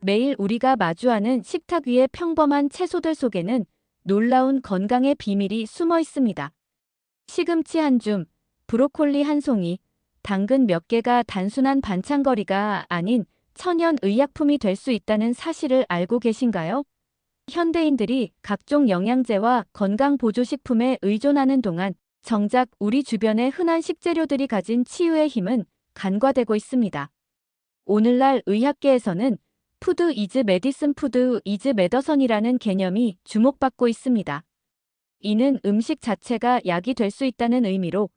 매일 우리가 마주하는 식탁 위의 평범한 채소들 속에는 놀라운 건강의 비밀이 숨어 있습니다. 시금치 한 줌, 브로콜리 한 송이, 당근 몇 개가 단순한 반찬거리가 아닌 천연 의약품이 될 수 있다는 사실을 알고 계신가요? 현대인들이 각종 영양제와 건강보조식품에 의존하는 동안 정작 우리 주변의 흔한 식재료들이 가진 치유의 힘은 간과되고 있습니다. 오늘날 의학계에서는 푸드 이즈 메디슨, 푸드 이즈 메더선이라는 개념이 주목받고 있습니다. 이는 음식 자체가 약이 될 수 있다는 의미로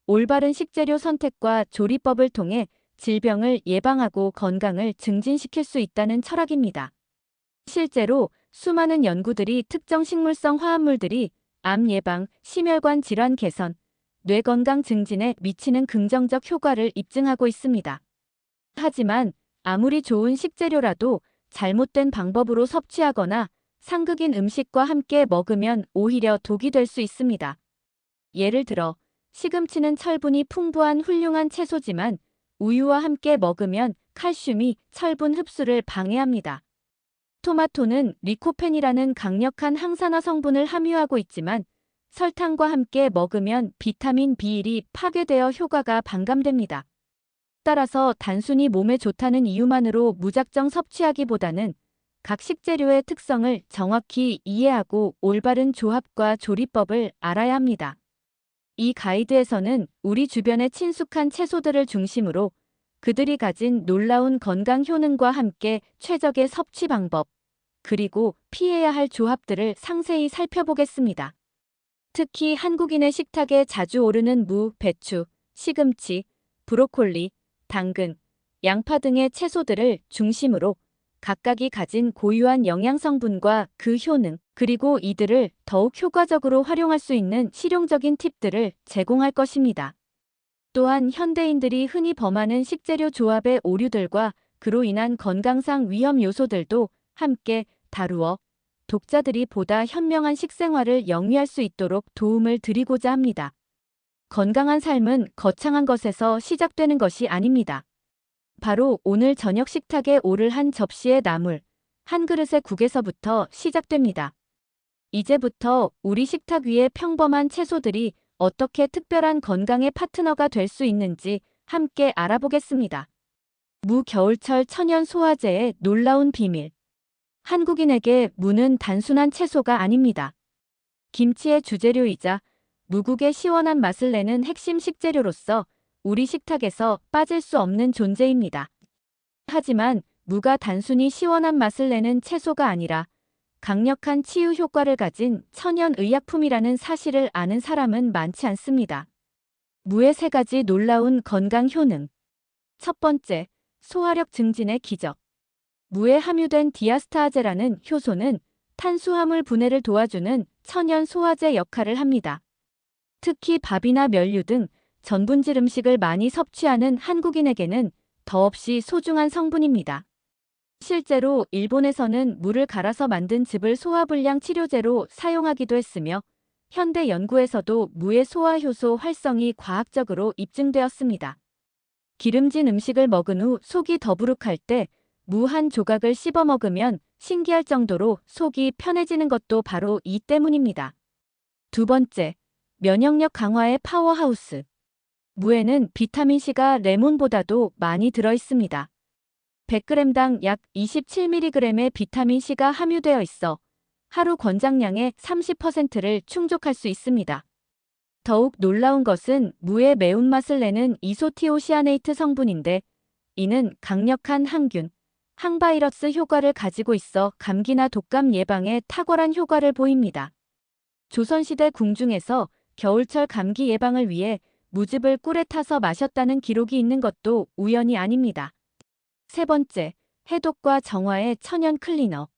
올바른 식재료 선택과 조리법을 통해 질병을 예방하고 건강을 증진시킬 수 있다는 철학입니다. 실제로 수많은 연구들이 특정 식물성 화합물들이 암 예방, 심혈관 질환 개선, 뇌 건강 증진에 미치는 긍정적 효과를 입증하고 있습니다. 하지만 아무리 좋은 식재료라도 잘못된 방법으로 섭취하거나 상극인 음식과 함께 먹으면 오히려 독이 될 수 있습니다. 예를 들어 시금치는 철분이 풍부한 훌륭한 채소지만 우유와 함께 먹으면 칼슘이 철분 흡수를 방해합니다. 토마토는 리코펜이라는 강력한 항산화 성분을 함유하고 있지만 설탕과 함께 먹으면 비타민 B1이 파괴되어 효과가 반감됩니다. 따라서 단순히 몸에 좋다는 이유만으로 무작정 섭취하기보다는 각 식재료의 특성을 정확히 이해하고 올바른 조합과 조리법을 알아야 합니다. 이 가이드에서는 우리 주변의 친숙한 채소들을 중심으로 그들이 가진 놀라운 건강 효능과 함께 최적의 섭취 방법, 그리고 피해야 할 조합들을 상세히 살펴보겠습니다. 특히 한국인의 식탁에 자주 오르는 무, 배추, 시금치, 브로콜리, 당근, 양파 등의 채소들을 중심으로 각각이 가진 고유한 영양 성분과 그 효능, 그리고 이들을 더욱 효과적으로 활용할 수 있는 실용적인 팁들을 제공할 것입니다. 또한 현대인들이 흔히 범하는 식재료 조합의 오류들과 그로 인한 건강상 위험 요소들도 함께 다루어 독자들이 보다 현명한 식생활을 영위할 수 있도록 도움을 드리고자 합니다. 건강한 삶은 거창한 것에서 시작되는 것이 아닙니다. 바로 오늘 저녁 식탁에 오를 한 접시의 나물, 한 그릇의 국에서부터 시작됩니다. 이제부터 우리 식탁 위의 평범한 채소들이 어떻게 특별한 건강의 파트너가 될 수 있는지 함께 알아보겠습니다. 무 겨울철 천연 소화제의 놀라운 비밀. 한국인에게 무는 단순한 채소가 아닙니다. 김치의 주재료이자 무국의 시원한 맛을 내는 핵심 식재료로서 우리 식탁에서 빠질 수 없는 존재입니다. 하지만 무가 단순히 시원한 맛을 내는 채소가 아니라 강력한 치유 효과를 가진 천연 의약품이라는 사실을 아는 사람은 많지 않습니다. 무의 3가지 놀라운 건강 효능. 첫 번째, 소화력 증진의 기적. 무에 함유된 디아스타아제라는 효소는 탄수화물 분해를 도와주는 천연 소화제 역할을 합니다. 특히 밥이나 면류 등 전분질 음식을 많이 섭취하는 한국인에게는 더없이 소중한 성분입니다. 실제로 일본에서는 무를 갈아서 만든 즙을 소화불량 치료제로 사용하기도 했으며 현대 연구에서도 무의 소화효소 활성이 과학적으로 입증되었습니다. 기름진 음식을 먹은 후 속이 더부룩할 때 무 한 조각을 씹어 먹으면 신기할 정도로 속이 편해지는 것도 바로 이 때문입니다. 두 번째, 면역력 강화의 파워하우스. 무에는 비타민C가 레몬보다도 많이 들어있습니다. 100g당 약 27mg의 비타민C가 함유되어 있어 하루 권장량의 30%를 충족할 수 있습니다. 더욱 놀라운 것은 무의 매운맛을 내는 이소티오시아네이트 성분인데 이는 강력한 항균, 항바이러스 효과를 가지고 있어 감기나 독감 예방에 탁월한 효과를 보입니다. 조선시대 궁중에서 겨울철 감기 예방을 위해 무즙을 꿀에 타서 마셨다는 기록이 있는 것도 우연이 아닙니다. 세 번째, 해독과 정화의 천연 클리너.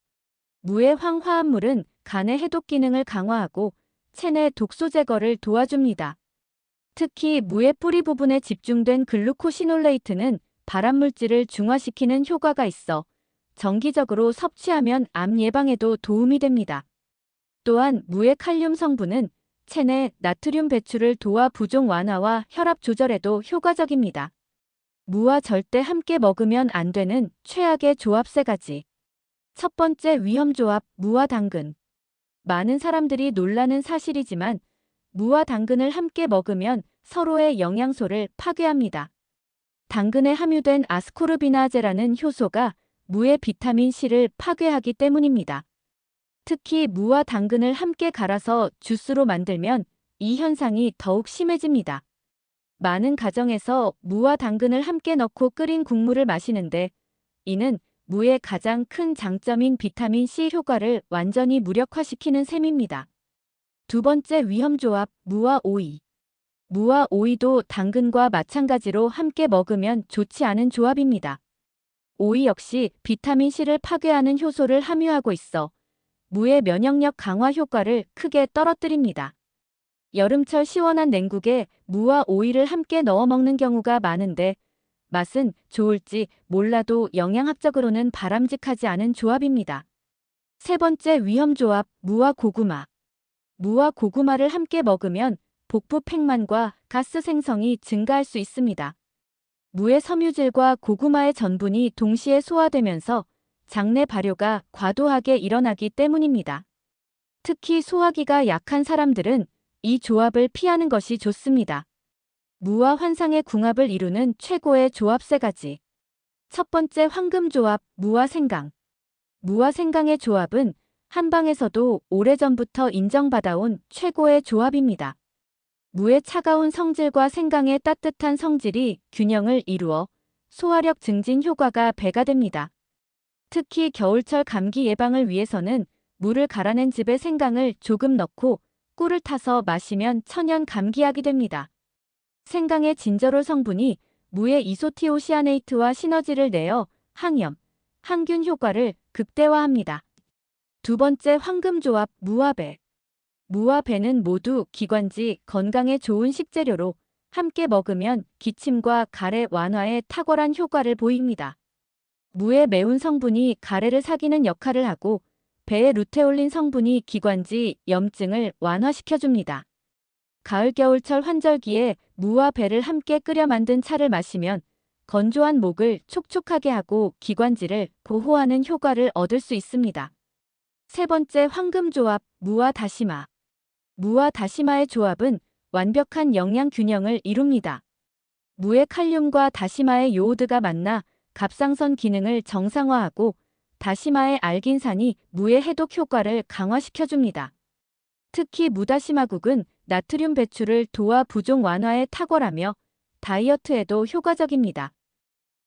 무의 황화합물은 간의 해독 기능을 강화하고 체내 독소 제거를 도와줍니다. 특히 무의 뿌리 부분에 집중된 글루코시놀레이트는 발암물질을 중화시키는 효과가 있어 정기적으로 섭취하면 암 예방에도 도움이 됩니다. 또한 무의 칼륨 성분은 체내 나트륨 배출을 도와 부종 완화와 혈압 조절에도 효과적입니다. 무와 절대 함께 먹으면 안 되는 최악의 조합 3가지. 첫 번째 위험조합, 무와 당근. 많은 사람들이 놀라는 사실이지만 무와 당근을 함께 먹으면 서로의 영양소를 파괴합니다. 당근에 함유된 아스코르비나제라는 효소가 무의 비타민 C를 파괴하기 때문입니다. 특히 무와 당근을 함께 갈아서 주스로 만들면 이 현상이 더욱 심해집니다. 많은 가정에서 무와 당근을 함께 넣고 끓인 국물을 마시는데 이는 무의 가장 큰 장점인 비타민 C 효과를 완전히 무력화시키는 셈입니다. 두 번째 위험조합, 무와 오이. 무와 오이도 당근과 마찬가지로 함께 먹으면 좋지 않은 조합입니다. 오이 역시 비타민 C를 파괴하는 효소를 함유하고 있어 무의 면역력 강화 효과를 크게 떨어뜨립니다. 여름철 시원한 냉국에 무와 오이를 함께 넣어 먹는 경우가 많은데 맛은 좋을지 몰라도 영양학적으로는 바람직하지 않은 조합입니다. 세 번째 위험조합, 무와 고구마. 무와 고구마를 함께 먹으면 복부 팽만과 가스 생성이 증가할 수 있습니다. 무의 섬유질과 고구마의 전분이 동시에 소화되면서 장내 발효가 과도하게 일어나기 때문입니다. 특히 소화기가 약한 사람들은 이 조합을 피하는 것이 좋습니다. 무와 환상의 궁합을 이루는 최고의 조합 세 가지. 첫 번째 황금조합, 무와 생강. 무와 생강의 조합은 한방에서도 오래전부터 인정받아온 최고의 조합입니다. 무의 차가운 성질과 생강의 따뜻한 성질이 균형을 이루어 소화력 증진 효과가 배가 됩니다. 특히 겨울철 감기 예방을 위해서는 물을 갈아낸 즙에 생강을 조금 넣고 꿀을 타서 마시면 천연 감기약이 됩니다. 생강의 진저롤 성분이 무의 이소티오시아네이트와 시너지를 내어 항염, 항균 효과를 극대화합니다. 두 번째 황금조합, 무와 배. 무와 배는 모두 기관지 건강에 좋은 식재료로 함께 먹으면 기침과 가래 완화에 탁월한 효과를 보입니다. 무의 매운 성분이 가래를 사귀는 역할을 하고 배의 루테올린 성분이 기관지 염증을 완화시켜줍니다. 가을 겨울철 환절기에 무와 배를 함께 끓여 만든 차를 마시면 건조한 목을 촉촉하게 하고 기관지를 보호하는 효과를 얻을 수 있습니다. 세 번째 황금조합, 무와 다시마. 무와 다시마의 조합은 완벽한 영양 균형을 이룹니다. 무의 칼륨과 다시마의 요오드가 만나 갑상선 기능을 정상화하고 다시마의 알긴산이 무의 해독 효과를 강화시켜줍니다. 특히 무다시마국은 나트륨 배출을 도와 부종 완화에 탁월하며 다이어트에도 효과적입니다.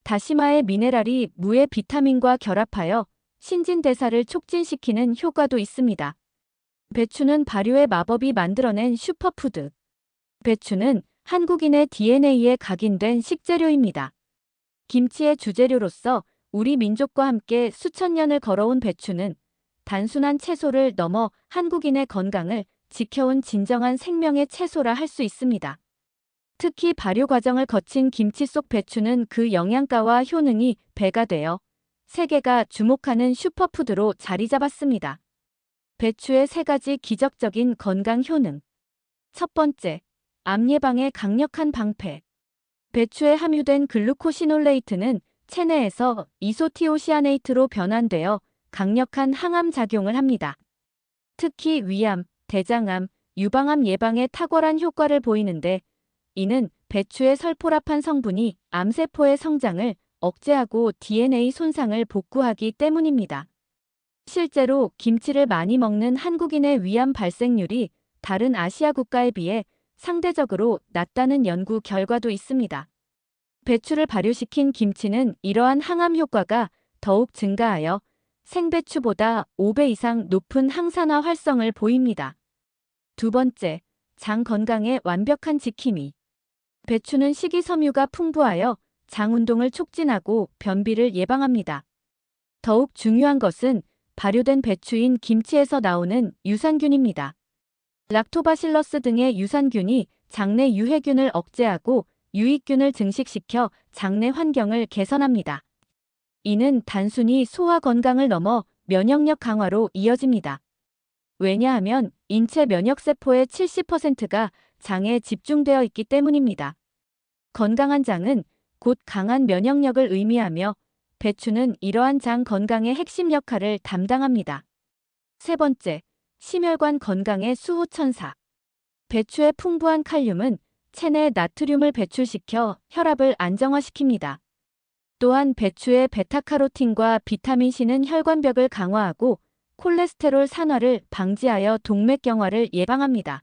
다시마의 미네랄이 무의 비타민과 결합하여 신진대사를 촉진시키는 효과도 있습니다. 배추는 발효의 마법이 만들어낸 슈퍼푸드. 배추는 한국인의 DNA에 각인된 식재료입니다. 김치의 주재료로서 우리 민족과 함께 수천 년을 걸어온 배추는 단순한 채소를 넘어 한국인의 건강을 지켜온 진정한 생명의 채소라 할 수 있습니다. 특히 발효 과정을 거친 김치 속 배추는 그 영양가와 효능이 배가 되어 세계가 주목하는 슈퍼푸드로 자리 잡았습니다. 배추의 세 가지 기적적인 건강 효능. 첫 번째, 암 예방에 강력한 방패. 배추에 함유된 글루코시놀레이트는 체내에서 이소티오시아네이트로 변환되어 강력한 항암 작용을 합니다. 특히 위암, 대장암, 유방암 예방에 탁월한 효과를 보이는데 이는 배추의 설포라판 성분이 암세포의 성장을 억제하고 DNA 손상을 복구하기 때문입니다. 실제로 김치를 많이 먹는 한국인의 위암 발생률이 다른 아시아 국가에 비해 상대적으로 낮다는 연구 결과도 있습니다. 배추를 발효시킨 김치는 이러한 항암 효과가 더욱 증가하여 생배추보다 5배 이상 높은 항산화 활성을 보입니다. 두 번째, 장 건강의 완벽한 지킴이. 배추는 식이섬유가 풍부하여 장 운동을 촉진하고 변비를 예방합니다. 더욱 중요한 것은 발효된 배추인 김치에서 나오는 유산균입니다. 락토바실러스 등의 유산균이 장내 유해균을 억제하고 유익균을 증식시켜 장내 환경을 개선합니다. 이는 단순히 소화 건강을 넘어 면역력 강화로 이어집니다. 왜냐하면 인체 면역세포의 70%가 장에 집중되어 있기 때문입니다. 건강한 장은 곧 강한 면역력을 의미하며 배추는 이러한 장 건강의 핵심 역할을 담당합니다. 세 번째, 심혈관 건강의 수호천사. 배추의 풍부한 칼륨은 체내 나트륨을 배출시켜 혈압을 안정화시킵니다. 또한 배추의 베타카로틴과 비타민 C는 혈관벽을 강화하고 콜레스테롤 산화를 방지하여 동맥경화를 예방합니다.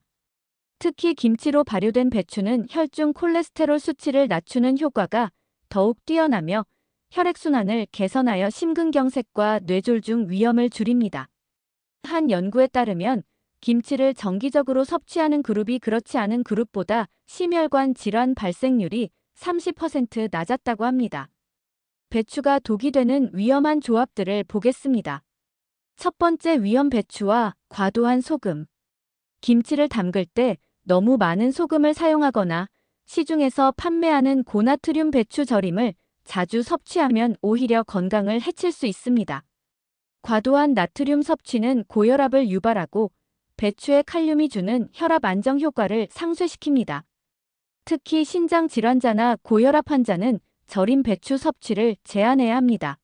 특히 김치로 발효된 배추는 혈중 콜레스테롤 수치를 낮추는 효과가 더욱 뛰어나며 혈액순환을 개선하여 심근경색과 뇌졸중 위험을 줄입니다. 한 연구에 따르면 김치를 정기적으로 섭취하는 그룹이 그렇지 않은 그룹보다 심혈관 질환 발생률이 30% 낮았다고 합니다. 배추가 독이 되는 위험한 조합들을 보겠습니다. 첫 번째 위험, 배추와 과도한 소금. 김치를 담글 때 너무 많은 소금을 사용하거나 시중에서 판매하는 고나트륨 배추 절임을 자주 섭취하면 오히려 건강을 해칠 수 있습니다. 과도한 나트륨 섭취는 고혈압을 유발하고 배추의 칼륨이 주는 혈압 안정 효과를 상쇄시킵니다. 특히 신장 질환자나 고혈압 환자는 절임 배추 섭취를 제한해야 합니다.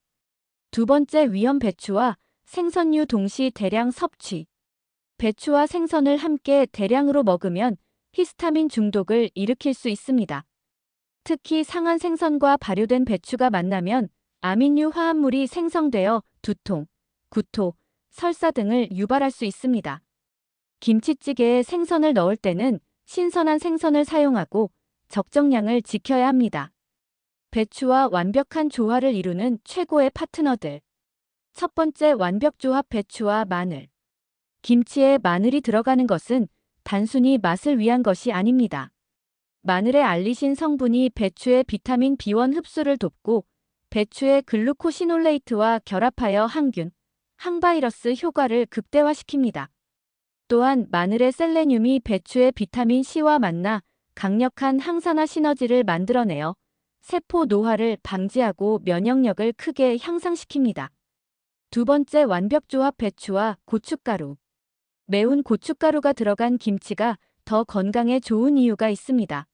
두 번째 위험, 배추와 생선류 동시 대량 섭취. 배추와 생선을 함께 대량으로 먹으면 히스타민 중독을 일으킬 수 있습니다. 특히 상한 생선과 발효된 배추가 만나면 아민류 화합물이 생성되어 두통, 구토, 설사 등을 유발할 수 있습니다. 김치찌개에 생선을 넣을 때는 신선한 생선을 사용하고 적정량을 지켜야 합니다. 배추와 완벽한 조화를 이루는 최고의 파트너들. 첫 번째 완벽 조합, 배추와 마늘. 김치에 마늘이 들어가는 것은 단순히 맛을 위한 것이 아닙니다. 마늘의 알리신 성분이 배추의 비타민 B1 흡수를 돕고 배추의 글루코시놀레이트와 결합하여 항균, 항바이러스 효과를 극대화시킵니다. 또한 마늘의 셀레늄이 배추의 비타민 C와 만나 강력한 항산화 시너지를 만들어내어 세포 노화를 방지하고 면역력을 크게 향상시킵니다. 두 번째 완벽 조합, 배추와 고춧가루. 매운 고춧가루가 들어간 김치가 더 건강에 좋은 이유가 있습니다.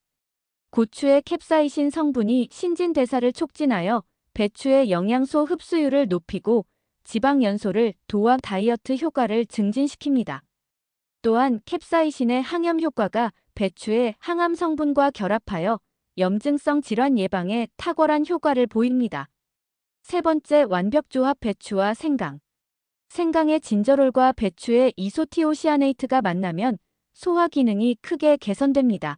고추의 캡사이신 성분이 신진대사를 촉진하여 배추의 영양소 흡수율을 높이고 지방 연소를 도와 다이어트 효과를 증진시킵니다. 또한 캡사이신의 항염 효과가 배추의 항암 성분과 결합하여 염증성 질환 예방에 탁월한 효과를 보입니다. 세 번째 완벽 조합, 배추와 생강. 생강의 진저롤과 배추의 이소티오시아네이트가 만나면 소화 기능이 크게 개선됩니다.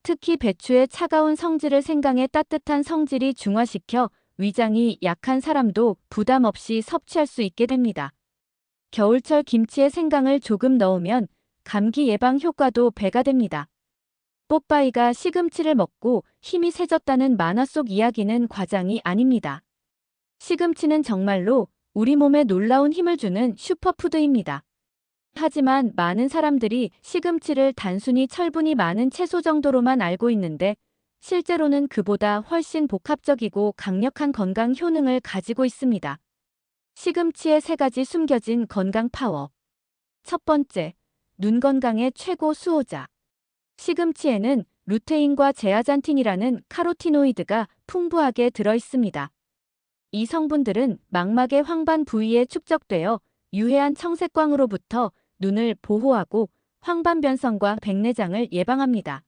특히 배추의 차가운 성질을 생강의 따뜻한 성질이 중화시켜 위장이 약한 사람도 부담 없이 섭취할 수 있게 됩니다. 겨울철 김치에 생강을 조금 넣으면 감기 예방 효과도 배가 됩니다. 뽀빠이가 시금치를 먹고 힘이 세졌다는 만화 속 이야기는 과장이 아닙니다. 시금치는 정말로 우리 몸에 놀라운 힘을 주는 슈퍼푸드입니다. 하지만 많은 사람들이 시금치를 단순히 철분이 많은 채소 정도로만 알고 있는데 실제로는 그보다 훨씬 복합적이고 강력한 건강 효능을 가지고 있습니다. 시금치의 세 가지 숨겨진 건강 파워. 첫 번째, 눈 건강의 최고 수호자. 시금치에는 루테인과 제아잔틴이라는 카로티노이드가 풍부하게 들어있습니다. 이 성분들은 망막의 황반 부위에 축적되어 유해한 청색광으로부터 눈을 보호하고 황반 변성과 백내장을 예방합니다.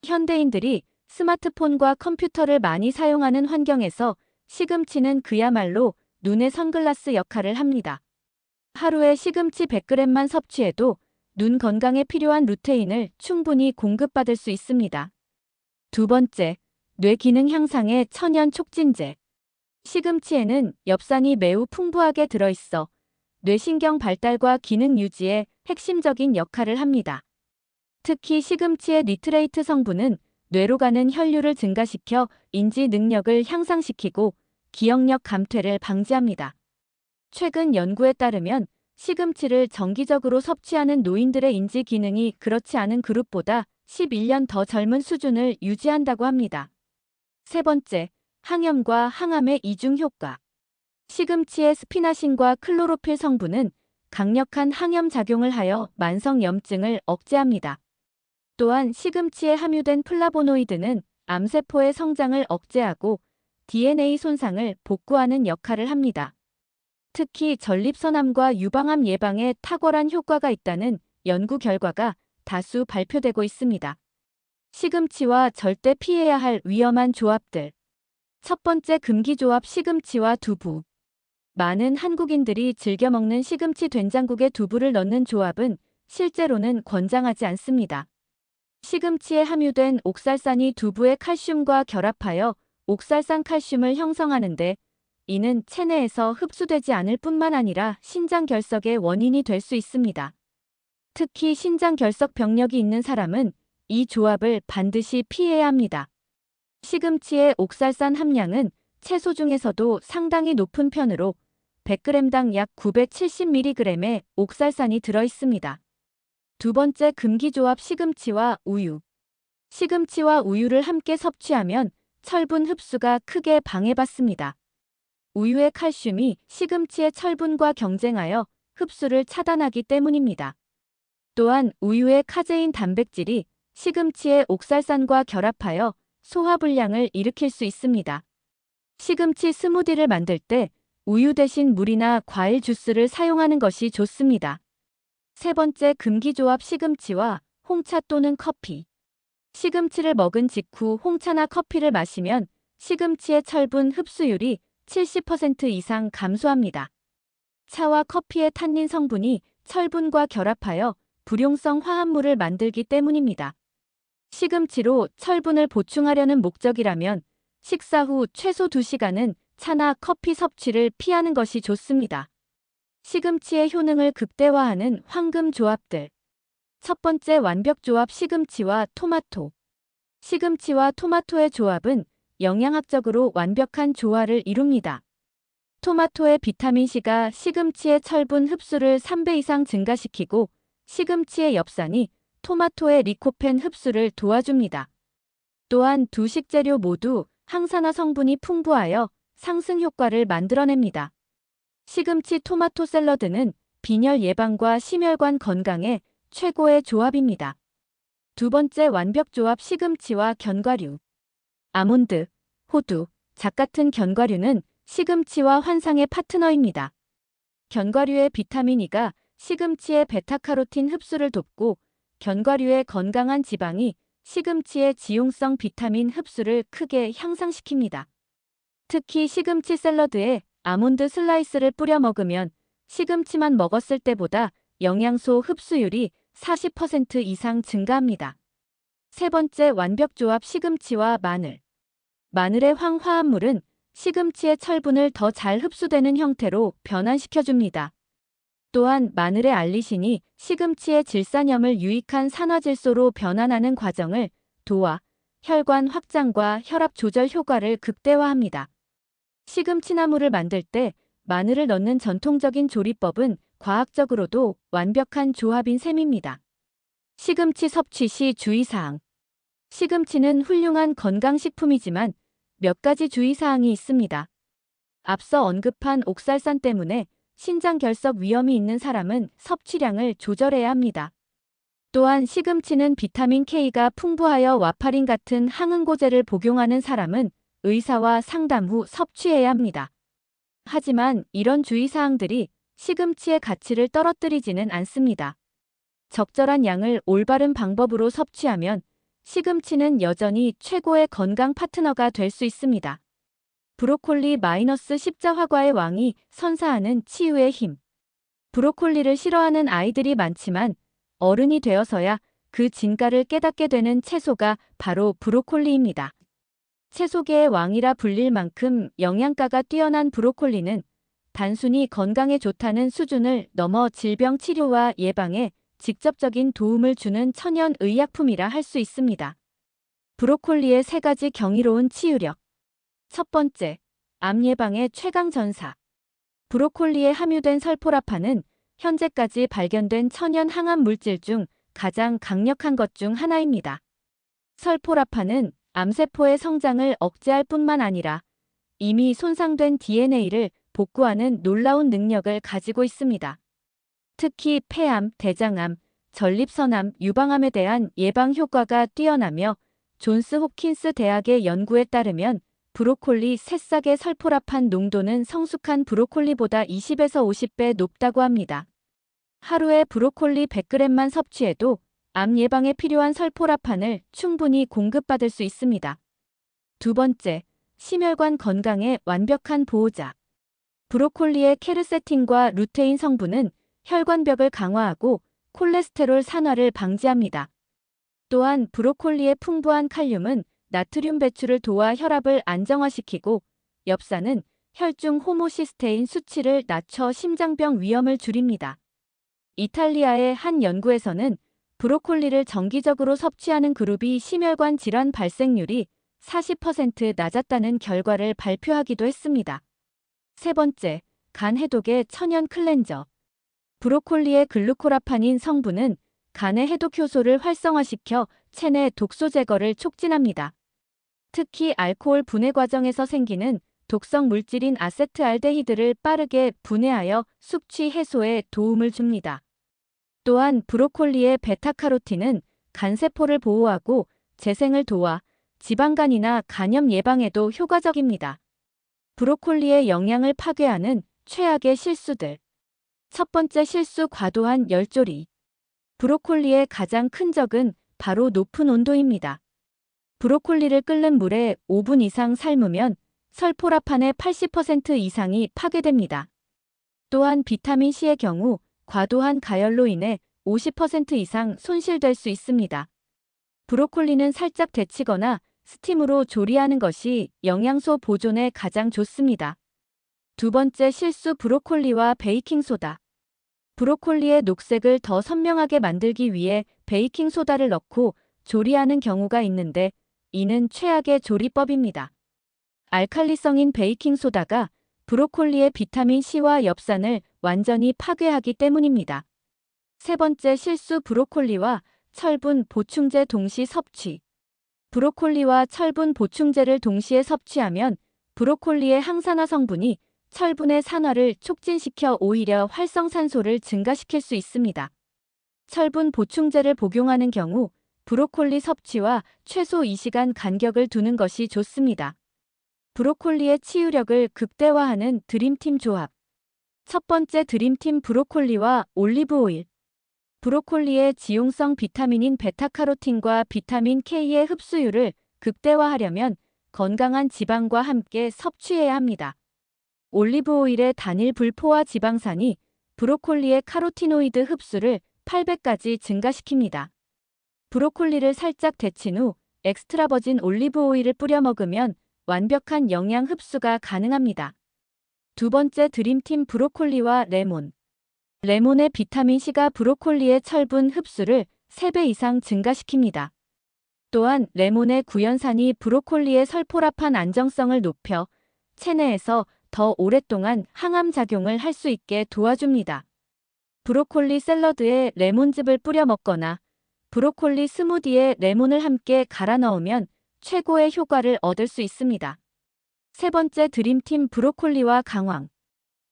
현대인들이 스마트폰과 컴퓨터를 많이 사용하는 환경에서 시금치는 그야말로 눈의 선글라스 역할을 합니다. 하루에 시금치 100g만 섭취해도 눈 건강에 필요한 루테인을 충분히 공급받을 수 있습니다. 두 번째, 뇌 기능 향상의 천연 촉진제. 시금치에는 엽산이 매우 풍부하게 들어있어 뇌신경 발달과 기능 유지에 핵심적인 역할을 합니다. 특히 시금치의 니트레이트 성분은 뇌로 가는 혈류를 증가시켜 인지 능력을 향상시키고 기억력 감퇴를 방지합니다. 최근 연구에 따르면 시금치를 정기적으로 섭취하는 노인들의 인지 기능이 그렇지 않은 그룹보다 11년 더 젊은 수준을 유지한다고 합니다. 세 번째, 항염과 항암의 이중 효과. 시금치의 스피나신과 클로로필 성분은 강력한 항염 작용을 하여 만성 염증을 억제합니다. 또한 시금치에 함유된 플라보노이드는 암세포의 성장을 억제하고 DNA 손상을 복구하는 역할을 합니다. 특히 전립선암과 유방암 예방에 탁월한 효과가 있다는 연구 결과가 다수 발표되고 있습니다. 시금치와 절대 피해야 할 위험한 조합들. 첫 번째 금기조합 시금치와 두부. 많은 한국인들이 즐겨 먹는 시금치 된장국에 두부를 넣는 조합은 실제로는 권장하지 않습니다. 시금치에 함유된 옥살산이 두부의 칼슘과 결합하여 옥살산 칼슘을 형성하는데 이는 체내에서 흡수되지 않을 뿐만 아니라 신장결석의 원인이 될 수 있습니다. 특히 신장결석 병력이 있는 사람은 이 조합을 반드시 피해야 합니다. 시금치의 옥살산 함량은 채소 중에서도 상당히 높은 편으로 100g당 약 970mg의 옥살산이 들어있습니다. 두 번째 금기조합 시금치와 우유. 시금치와 우유를 함께 섭취하면 철분 흡수가 크게 방해받습니다. 우유의 칼슘이 시금치의 철분과 경쟁하여 흡수를 차단하기 때문입니다. 또한 우유의 카제인 단백질이 시금치의 옥살산과 결합하여 소화불량을 일으킬 수 있습니다. 시금치 스무디를 만들 때 우유 대신 물이나 과일 주스를 사용하는 것이 좋습니다. 세 번째 금기조합 시금치와 홍차 또는 커피. 시금치를 먹은 직후 홍차나 커피를 마시면 시금치의 철분 흡수율이 70% 이상 감소합니다. 차와 커피의 탄닌 성분이 철분과 결합하여 불용성 화합물을 만들기 때문입니다. 시금치로 철분을 보충하려는 목적이라면 식사 후 최소 2시간은 차나 커피 섭취를 피하는 것이 좋습니다. 시금치의 효능을 극대화하는 황금 조합들. 첫 번째 완벽 조합 시금치와 토마토. 시금치와 토마토의 조합은 영양학적으로 완벽한 조화를 이룹니다. 토마토의 비타민C가 시금치의 철분 흡수를 3배 이상 증가시키고 시금치의 엽산이 토마토의 리코펜 흡수를 도와줍니다. 또한 두 식재료 모두 항산화 성분이 풍부하여 상승 효과를 만들어냅니다. 시금치 토마토 샐러드는 빈혈 예방과 심혈관 건강에 최고의 조합입니다. 두 번째 완벽 조합 시금치와 견과류. 아몬드, 호두, 잣 같은 견과류는 시금치와 환상의 파트너입니다. 견과류의 비타민 E가 시금치의 베타카로틴 흡수를 돕고 견과류의 건강한 지방이 시금치의 지용성 비타민 흡수를 크게 향상시킵니다. 특히 시금치 샐러드에 아몬드 슬라이스를 뿌려 먹으면 시금치만 먹었을 때보다 영양소 흡수율이 40% 이상 증가합니다. 세 번째 완벽 조합 시금치와 마늘. 마늘의 황화합물은 시금치의 철분을 더 잘 흡수되는 형태로 변환시켜줍니다. 또한 마늘의 알리신이 시금치의 질산염을 유익한 산화질소로 변환하는 과정을 도와 혈관 확장과 혈압 조절 효과를 극대화합니다. 시금치나물을 만들 때 마늘을 넣는 전통적인 조리법은 과학적으로도 완벽한 조합인 셈입니다. 시금치 섭취 시 주의사항. 시금치는 훌륭한 건강식품이지만 몇 가지 주의사항이 있습니다. 앞서 언급한 옥살산 때문에 신장결석 위험이 있는 사람은 섭취량을 조절해야 합니다. 또한 시금치는 비타민 K가 풍부하여 와파린 같은 항응고제를 복용하는 사람은 의사와 상담 후 섭취해야 합니다. 하지만 이런 주의사항들이 시금치의 가치를 떨어뜨리지는 않습니다. 적절한 양을 올바른 방법으로 섭취하면 시금치는 여전히 최고의 건강 파트너가 될 수 있습니다. 브로콜리 -십자화과의 왕이 선사하는 치유의 힘. 브로콜리를 싫어하는 아이들이 많지만 어른이 되어서야 그 진가를 깨닫게 되는 채소가 바로 브로콜리입니다. 채소계의 왕이라 불릴 만큼 영양가가 뛰어난 브로콜리는 단순히 건강에 좋다는 수준을 넘어 질병 치료와 예방에 직접적인 도움을 주는 천연 의약품이라 할 수 있습니다. 브로콜리의 3가지 경이로운 치유력. 첫 번째, 암 예방의 최강 전사. 브로콜리에 함유된 설포라판은 현재까지 발견된 천연 항암 물질 중 가장 강력한 것 중 하나입니다. 설포라판은 암세포의 성장을 억제할 뿐만 아니라 이미 손상된 DNA를 복구하는 놀라운 능력을 가지고 있습니다. 특히 폐암, 대장암, 전립선암, 유방암에 대한 예방 효과가 뛰어나며 존스 홉킨스 대학의 연구에 따르면 브로콜리 새싹의 설포라판 농도는 성숙한 브로콜리보다 20에서 50배 높다고 합니다. 하루에 브로콜리 100g만 섭취해도 암 예방에 필요한 설포라판을 충분히 공급받을 수 있습니다. 두 번째, 심혈관 건강의 완벽한 보호자. 브로콜리의 케르세틴과 루테인 성분은 혈관벽을 강화하고 콜레스테롤 산화를 방지합니다. 또한 브로콜리의 풍부한 칼륨은 나트륨 배출을 도와 혈압을 안정화시키고 엽산은 혈중 호모시스테인 수치를 낮춰 심장병 위험을 줄입니다. 이탈리아의 한 연구에서는 브로콜리를 정기적으로 섭취하는 그룹이 심혈관 질환 발생률이 40% 낮았다는 결과를 발표하기도 했습니다. 세 번째, 간 해독의 천연 클렌저. 브로콜리의 글루코라파닌 성분은 간의 해독 효소를 활성화시켜 체내 독소 제거를 촉진합니다. 특히 알코올 분해 과정에서 생기는 독성 물질인 아세트알데히드를 빠르게 분해하여 숙취 해소에 도움을 줍니다. 또한 브로콜리의 베타카로틴은 간세포를 보호하고 재생을 도와 지방간이나 간염 예방에도 효과적입니다. 브로콜리의 영양을 파괴하는 최악의 실수들. 첫 번째 실수, 과도한 열조리. 브로콜리의 가장 큰 적은 바로 높은 온도입니다. 브로콜리를 끓는 물에 5분 이상 삶으면 설포라판의 80% 이상이 파괴됩니다. 또한 비타민 C의 경우 과도한 가열로 인해 50% 이상 손실될 수 있습니다. 브로콜리는 살짝 데치거나 스팀으로 조리하는 것이 영양소 보존에 가장 좋습니다. 두 번째 실수, 브로콜리와 베이킹소다. 브로콜리의 녹색을 더 선명하게 만들기 위해 베이킹소다를 넣고 조리하는 경우가 있는데 이는 최악의 조리법입니다. 알칼리성인 베이킹소다가 브로콜리의 비타민 C와 엽산을 완전히 파괴하기 때문입니다. 세 번째 실수, 브로콜리와 철분 보충제 동시 섭취. 브로콜리와 철분 보충제를 동시에 섭취하면 브로콜리의 항산화 성분이 철분의 산화를 촉진시켜 오히려 활성산소를 증가시킬 수 있습니다. 철분 보충제를 복용하는 경우 브로콜리 섭취와 최소 2시간 간격을 두는 것이 좋습니다. 브로콜리의 치유력을 극대화하는 드림팀 조합. 첫 번째 드림팀, 브로콜리와 올리브 오일. 브로콜리의 지용성 비타민인 베타카로틴과 비타민 K의 흡수율을 극대화하려면 건강한 지방과 함께 섭취해야 합니다. 올리브 오일의 단일 불포화 지방산이 브로콜리의 카로티노이드 흡수를 8배까지 증가시킵니다. 브로콜리를 살짝 데친 후 엑스트라 버진 올리브 오일을 뿌려 먹으면 완벽한 영양 흡수가 가능합니다. 두 번째 드림팀, 브로콜리와 레몬. 레몬의 비타민 C가 브로콜리의 철분 흡수를 3배 이상 증가시킵니다. 또한 레몬의 구연산이 브로콜리의 설포라판 안정성을 높여 체내에서 더 오랫동안 항암 작용을 할 수 있게 도와줍니다. 브로콜리 샐러드에 레몬즙을 뿌려 먹거나 브로콜리 스무디에 레몬을 함께 갈아 넣으면 최고의 효과를 얻을 수 있습니다. 세 번째 드림팀, 브로콜리와 강황.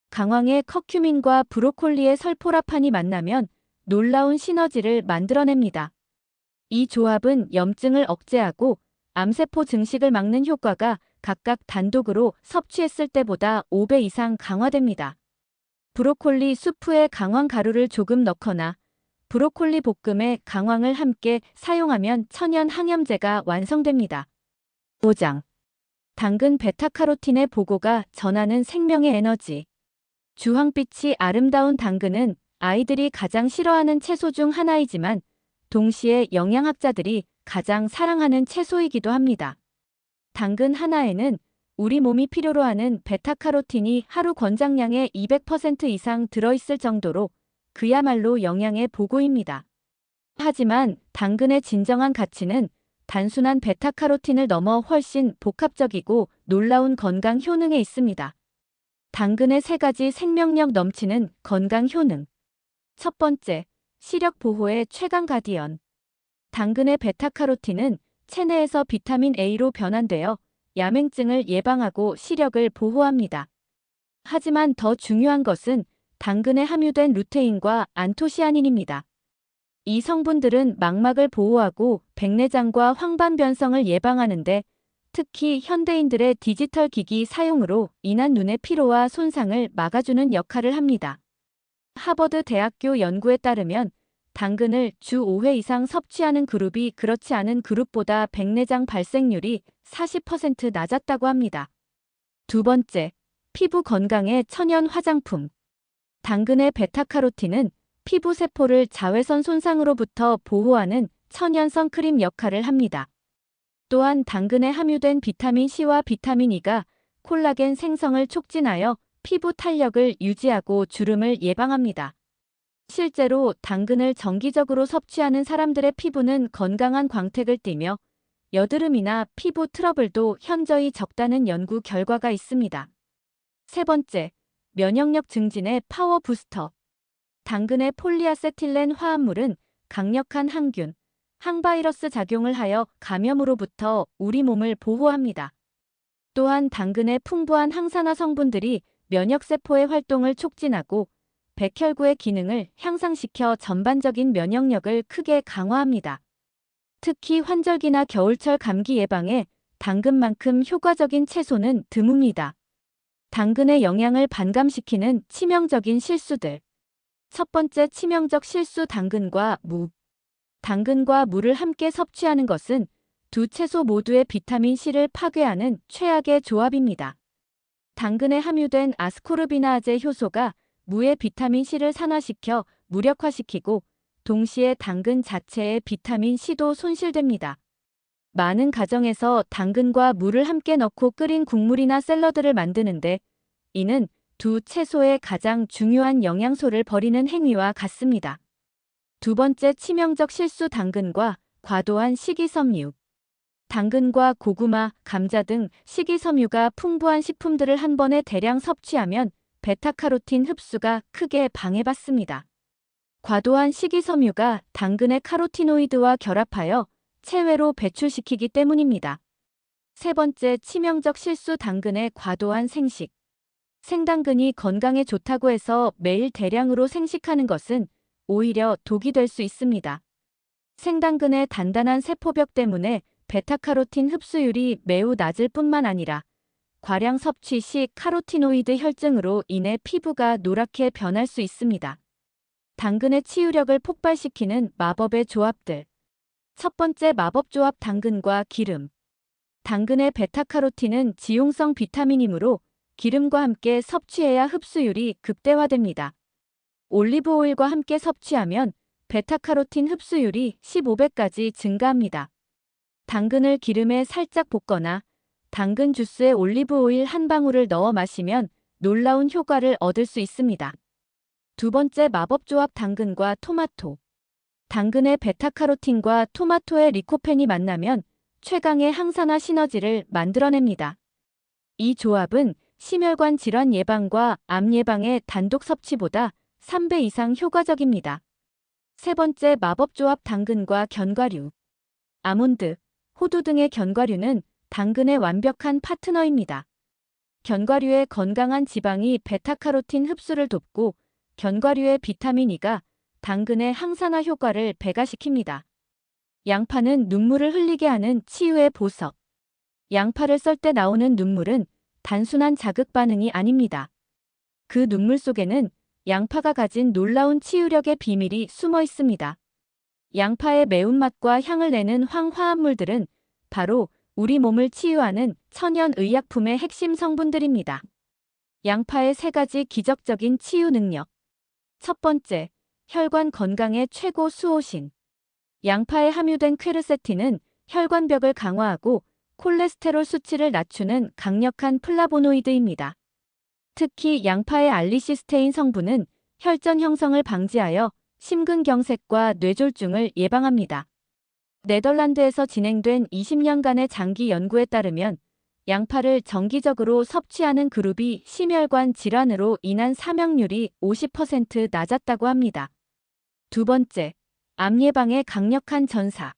강황의 커큐민과 브로콜리의 설포라판이 만나면 놀라운 시너지를 만들어냅니다. 이 조합은 염증을 억제하고 암세포 증식을 막는 효과가 각각 단독으로 섭취했을 때보다 5배 이상 강화됩니다. 브로콜리 수프에 강황 가루를 조금 넣거나 브로콜리 볶음에 강황을 함께 사용하면 천연 항염제가 완성됩니다. 보장. 당근 베타카로틴의 보고가 전하는 생명의 에너지. 주황빛이 아름다운 당근은 아이들이 가장 싫어하는 채소 중 하나이지만 동시에 영양학자들이 가장 사랑하는 채소이기도 합니다. 당근 하나에는 우리 몸이 필요로 하는 베타카로틴이 하루 권장량의 200% 이상 들어있을 정도로 그야말로 영양의 보고입니다. 하지만 당근의 진정한 가치는 단순한 베타카로틴을 넘어 훨씬 복합적이고 놀라운 건강 효능에 있습니다. 당근의 3가지 생명력 넘치는 건강 효능. 첫 번째, 시력 보호의 최강 가디언. 당근의 베타카로틴은 체내에서 비타민 A로 변환되어 야맹증을 예방하고 시력을 보호합니다. 하지만 더 중요한 것은 당근에 함유된 루테인과 안토시아닌입니다. 이 성분들은 망막을 보호하고 백내장과 황반 변성을 예방하는데 특히 현대인들의 디지털 기기 사용으로 인한 눈의 피로와 손상을 막아주는 역할을 합니다. 하버드 대학교 연구에 따르면 당근을 주 5회 이상 섭취하는 그룹이 그렇지 않은 그룹보다 백내장 발생률이 40% 낮았다고 합니다. 두 번째, 피부 건강의 천연 화장품. 당근의 베타카로틴은 피부 세포를 자외선 손상으로부터 보호하는 천연 선크림 역할을 합니다. 또한 당근에 함유된 비타민 C와 비타민 E가 콜라겐 생성을 촉진하여 피부 탄력을 유지하고 주름을 예방합니다. 실제로 당근을 정기적으로 섭취하는 사람들의 피부는 건강한 광택을 띠며 여드름이나 피부 트러블도 현저히 적다는 연구 결과가 있습니다. 세 번째, 면역력 증진의 파워 부스터. 당근의 폴리아세틸렌 화합물은 강력한 항균, 항바이러스 작용을 하여 감염으로부터 우리 몸을 보호합니다. 또한 당근의 풍부한 항산화 성분들이 면역세포의 활동을 촉진하고 백혈구의 기능을 향상시켜 전반적인 면역력을 크게 강화합니다. 특히 환절기나 겨울철 감기 예방에 당근만큼 효과적인 채소는 드뭅니다. 당근의 영양을 반감시키는 치명적인 실수들. 첫 번째 치명적 실수 당근과 무. 당근과 무를 함께 섭취하는 것은 두 채소 모두의 비타민 C를 파괴하는 최악의 조합입니다. 당근에 함유된 아스코르비나아제 효소가 무의 비타민 C를 산화시켜 무력화시키고 동시에 당근 자체의 비타민 C도 손실됩니다. 많은 가정에서 당근과 무를 함께 넣고 끓인 국물이나 샐러드를 만드는데 이는 두 채소의 가장 중요한 영양소를 버리는 행위와 같습니다. 두 번째 치명적 실수 당근과 과도한 식이섬유. 당근과 고구마, 감자 등 식이섬유가 풍부한 식품들을 한 번에 대량 섭취하면 베타카로틴 흡수가 크게 방해받습니다. 과도한 식이섬유가 당근의 카로티노이드와 결합하여 체외로 배출시키기 때문입니다. 세 번째 치명적 실수 당근의 과도한 생식. 생당근이 건강에 좋다고 해서 매일 대량으로 생식하는 것은 오히려 독이 될 수 있습니다. 생당근의 단단한 세포벽 때문에 베타카로틴 흡수율이 매우 낮을 뿐만 아니라 과량 섭취 시 카로티노이드 혈증으로 인해 피부가 노랗게 변할 수 있습니다. 당근의 치유력을 폭발시키는 마법의 조합들. 첫 번째 마법 조합 당근과 기름. 당근의 베타카로틴은 지용성 비타민이므로 기름과 함께 섭취해야 흡수율이 극대화됩니다. 올리브 오일과 함께 섭취하면 베타카로틴 흡수율이 15배까지 증가합니다. 당근을 기름에 살짝 볶거나 당근 주스에 올리브 오일 한 방울을 넣어 마시면 놀라운 효과를 얻을 수 있습니다. 두 번째 마법 조합 당근과 토마토. 당근의 베타카로틴과 토마토의 리코펜이 만나면 최강의 항산화 시너지를 만들어냅니다. 이 조합은 심혈관 질환 예방과 암 예방의 단독 섭취보다 3배 이상 효과적입니다. 세 번째 마법 조합 당근과 견과류. 아몬드, 호두 등의 견과류는 당근의 완벽한 파트너입니다. 견과류의 건강한 지방이 베타카로틴 흡수를 돕고 견과류의 비타민 E가 당근의 항산화 효과를 배가시킵니다. 양파는 눈물을 흘리게 하는 치유의 보석. 양파를 썰 때 나오는 눈물은 단순한 자극 반응이 아닙니다. 그 눈물 속에는 양파가 가진 놀라운 치유력의 비밀이 숨어 있습니다. 양파의 매운맛과 향을 내는 황화합물들은 바로 우리 몸을 치유하는 천연 의약품의 핵심 성분들입니다. 양파의 세 가지 기적적인 치유 능력. 첫 번째, 혈관 건강의 최고 수호신. 양파에 함유된 퀘르세틴은 혈관벽을 강화하고 콜레스테롤 수치를 낮추는 강력한 플라보노이드입니다. 특히 양파의 알리시스테인 성분은 혈전 형성을 방지하여 심근경색과 뇌졸중을 예방합니다. 네덜란드에서 진행된 20년간의 장기 연구에 따르면 양파를 정기적으로 섭취하는 그룹이 심혈관 질환으로 인한 사망률이 50% 낮았다고 합니다. 두 번째, 암 예방의 강력한 전사.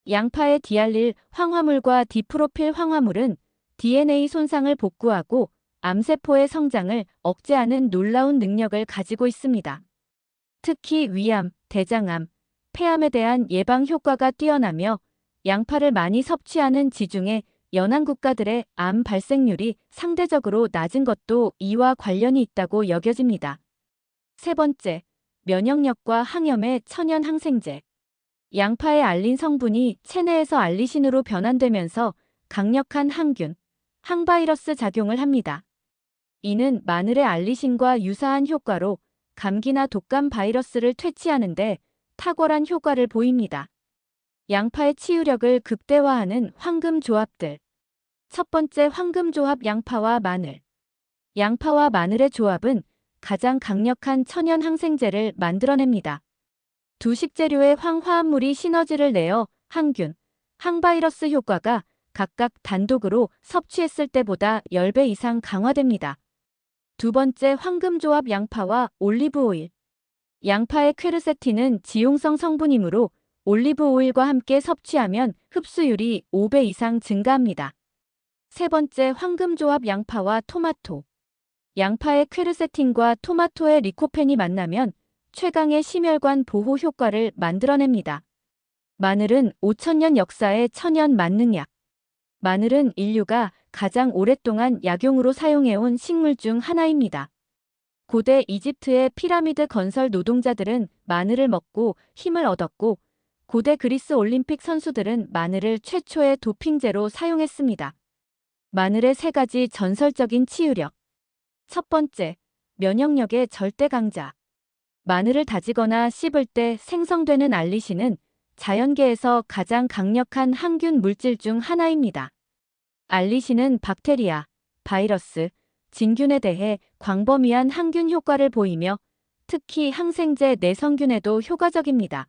양파의 디알릴 황화물과 디프로필 황화물은 DNA 손상을 복구하고 암세포의 성장을 억제하는 놀라운 능력을 가지고 있습니다. 특히 위암, 대장암, 폐암에 대한 예방 효과가 뛰어나며 양파를 많이 섭취하는 지중해 연안 국가들의 암 발생률이 상대적으로 낮은 것도 이와 관련이 있다고 여겨집니다. 세 번째, 면역력과 항염의 천연 항생제. 양파의 알린 성분이 체내에서 알리신으로 변환되면서 강력한 항균, 항바이러스 작용을 합니다. 이는 마늘의 알리신과 유사한 효과로 감기나 독감 바이러스를 퇴치하는데 탁월한 효과를 보입니다. 양파의 치유력을 극대화하는 황금 조합들. 첫 번째 황금 조합 양파와 마늘. 양파와 마늘의 조합은 가장 강력한 천연 항생제를 만들어냅니다. 두 식재료의 황화합물이 시너지를 내어 항균, 항바이러스 효과가 각각 단독으로 섭취했을 때보다 10배 이상 강화됩니다. 두 번째 황금 조합 양파와 올리브 오일. 양파의 퀘르세틴은 지용성 성분이므로 올리브 오일과 함께 섭취하면 흡수율이 5배 이상 증가합니다. 세 번째 황금 조합 양파와 토마토. 양파의 퀘르세틴과 토마토의 리코펜이 만나면 최강의 심혈관 보호 효과를 만들어냅니다. 마늘은 5,000년 역사의 천연 만능약. 마늘은 인류가 가장 오랫동안 약용으로 사용해온 식물 중 하나입니다. 고대 이집트의 피라미드 건설 노동자들은 마늘을 먹고 힘을 얻었고, 고대 그리스 올림픽 선수들은 마늘을 최초의 도핑제로 사용했습니다. 마늘의 세 가지 전설적인 치유력. 첫 번째, 면역력의 절대 강자. 마늘을 다지거나 씹을 때 생성되는 알리신은 자연계에서 가장 강력한 항균 물질 중 하나입니다. 알리신은 박테리아, 바이러스, 진균에 대해 광범위한 항균 효과를 보이며 특히 항생제 내성균에도 효과적입니다.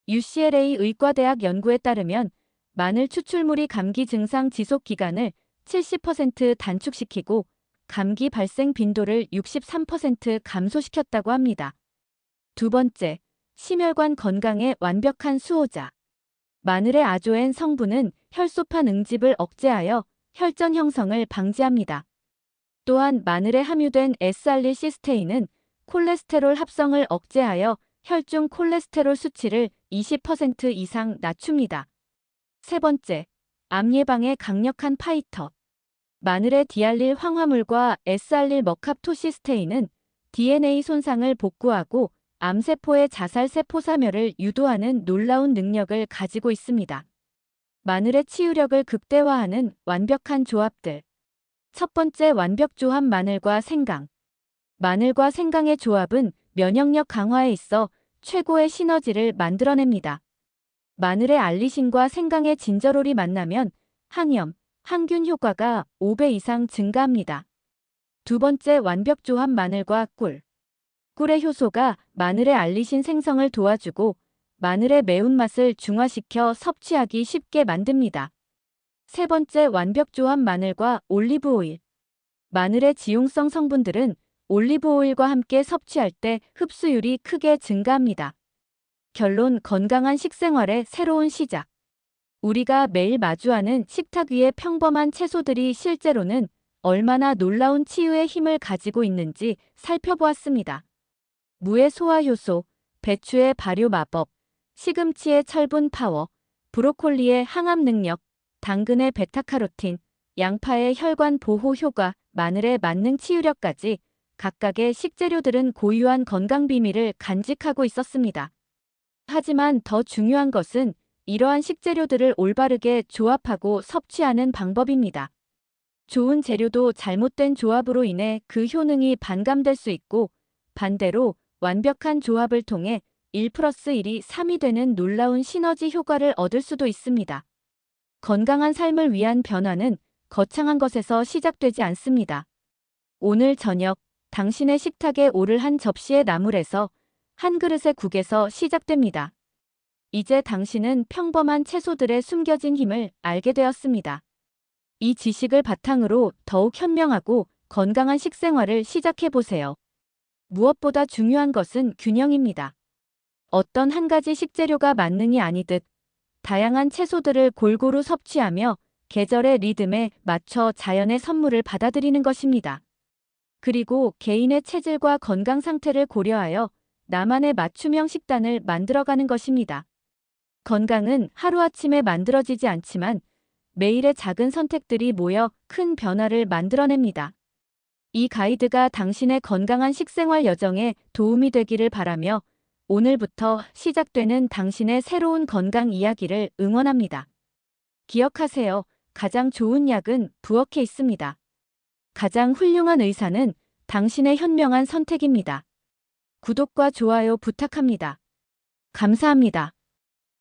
UCLA 의과대학 연구에 따르면 마늘 추출물이 감기 증상 지속 기간을 70% 단축시키고 감기 발생 빈도를 63% 감소시켰다고 합니다. 두 번째, 심혈관 건강의 완벽한 수호자. 마늘의 아조엔 성분은 혈소판 응집을 억제하여 혈전 형성을 방지합니다. 또한 마늘에 함유된 S알릴시스테인은 콜레스테롤 합성을 억제하여 혈중 콜레스테롤 수치를 20% 이상 낮춥니다. 세 번째, 암 예방에 강력한 파이터. 마늘의 디알릴 황화물과 S알릴 머캅토시스테인은 DNA 손상을 복구하고 암세포의 자살세포 사멸을 유도하는 놀라운 능력을 가지고 있습니다. 마늘의 치유력을 극대화하는 완벽한 조합들. 첫 번째 완벽 조합 마늘과 생강. 마늘과 생강의 조합은 면역력 강화에 있어 최고의 시너지를 만들어냅니다. 마늘의 알리신과 생강의 진저롤이 만나면 항염, 항균 효과가 5배 이상 증가합니다. 두 번째 완벽 조합 마늘과 꿀. 꿀의 효소가 마늘의 알리신 생성을 도와주고 마늘의 매운맛을 중화시켜 섭취하기 쉽게 만듭니다. 세 번째 완벽 조합 마늘과 올리브 오일. 마늘의 지용성 성분들은 올리브 오일과 함께 섭취할 때 흡수율이 크게 증가합니다. 결론 건강한 식생활의 새로운 시작. 우리가 매일 마주하는 식탁 위의 평범한 채소들이 실제로는 얼마나 놀라운 치유의 힘을 가지고 있는지 살펴보았습니다. 무의 소화 효소, 배추의 발효 마법, 시금치의 철분 파워, 브로콜리의 항암 능력, 당근의 베타카로틴, 양파의 혈관 보호 효과, 마늘의 만능 치유력까지 각각의 식재료들은 고유한 건강 비밀을 간직하고 있었습니다. 하지만 더 중요한 것은 이러한 식재료들을 올바르게 조합하고 섭취하는 방법입니다. 좋은 재료도 잘못된 조합으로 인해 그 효능이 반감될 수 있고, 반대로 완벽한 조합을 통해 1+1이 3이 되는 놀라운 시너지 효과를 얻을 수도 있습니다. 건강한 삶을 위한 변화는 거창한 것에서 시작되지 않습니다. 오늘 저녁 당신의 식탁에 오를 한 접시의 나물에서, 한 그릇의 국에서 시작됩니다. 이제 당신은 평범한 채소들의 숨겨진 힘을 알게 되었습니다. 이 지식을 바탕으로 더욱 현명하고 건강한 식생활을 시작해보세요. 무엇보다 중요한 것은 균형입니다. 어떤 한 가지 식재료가 만능이 아니듯 다양한 채소들을 골고루 섭취하며 계절의 리듬에 맞춰 자연의 선물을 받아들이는 것입니다. 그리고 개인의 체질과 건강 상태를 고려하여 나만의 맞춤형 식단을 만들어가는 것입니다. 건강은 하루아침에 만들어지지 않지만 매일의 작은 선택들이 모여 큰 변화를 만들어냅니다. 이 가이드가 당신의 건강한 식생활 여정에 도움이 되기를 바라며 오늘부터 시작되는 당신의 새로운 건강 이야기를 응원합니다. 기억하세요. 가장 좋은 약은 부엌에 있습니다. 가장 훌륭한 의사는 당신의 현명한 선택입니다. 구독과 좋아요 부탁합니다. 감사합니다.